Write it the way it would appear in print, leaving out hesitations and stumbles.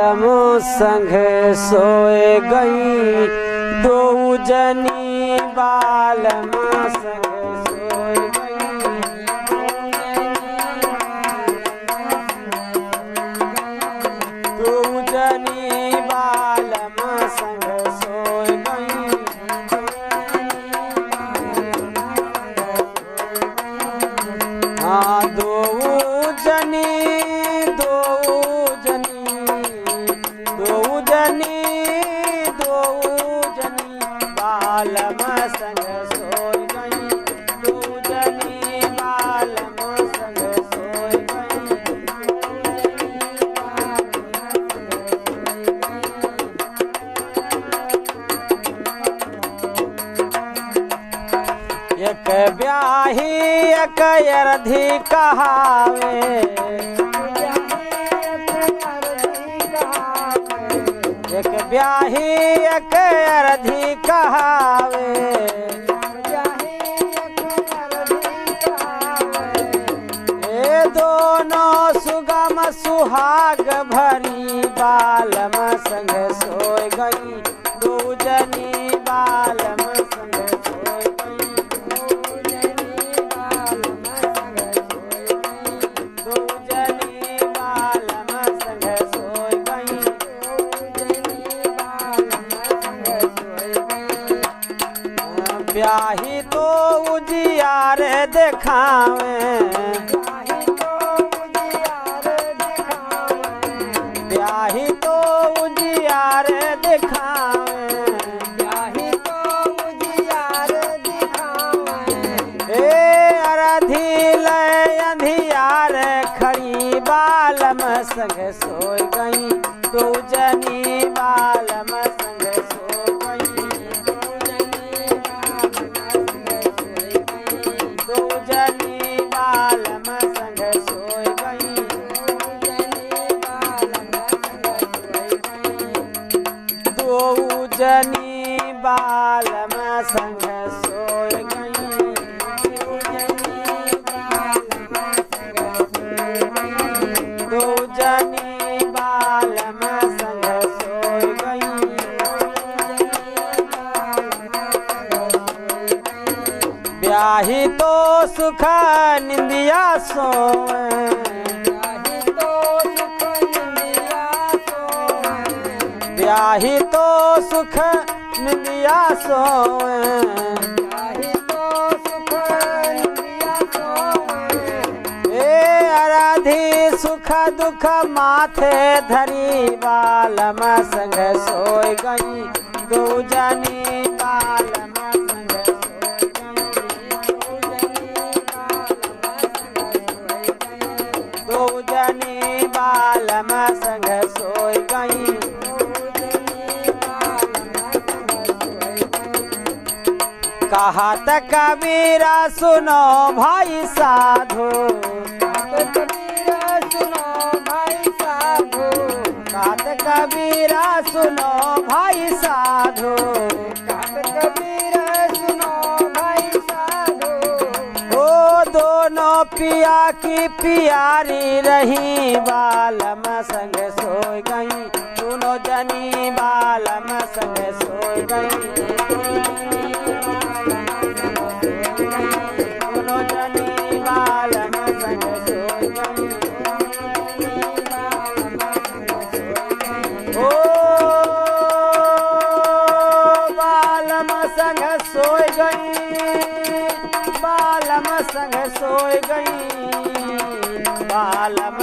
बालम संग सोए गई दो जनी बालम संग सोए गई दो जनी बालम संग सोए गई हाँ दो जनी बालम संग सोई गई दो जनी बालम संग सोई गई एक ब्याही एक अरधी कहावे एक ब्याही एक अरधी कहावे ए दोनों सुगम सुहाग भरी बालम संग सोए गई दो जनी बालम संग सोए गई दो जनी बालम संग सोए गई ब्याही तो उजियार देखावे ब्याही तो उजियार दिखावे ए अरधी लय अंधियार खड़ी बालम संग सोई गई दो जनी बालम संग सो गई दो जनी बालम संग सोई गई दो जनी बालम संग सोई गई दो जनी बालम संग सोई गई ब्याही तो सुख निंदिया सोए ब्याही तो सुख निंदिया सोए ए अराधी सुख दुख माथे धरी बालम संग सोई गई दो जनी बालम संग सोई गई दो जनी बालम संग सोई गई कहत कबीरा सुनो भाई साधु कहत कबीरा सुनो भाई साधु ओ दोनों पिया की प्यारी रही बालम संग सोई गई दोनों जनी बालम संग सोई गई सोई गई बालम संग सोई गई बालम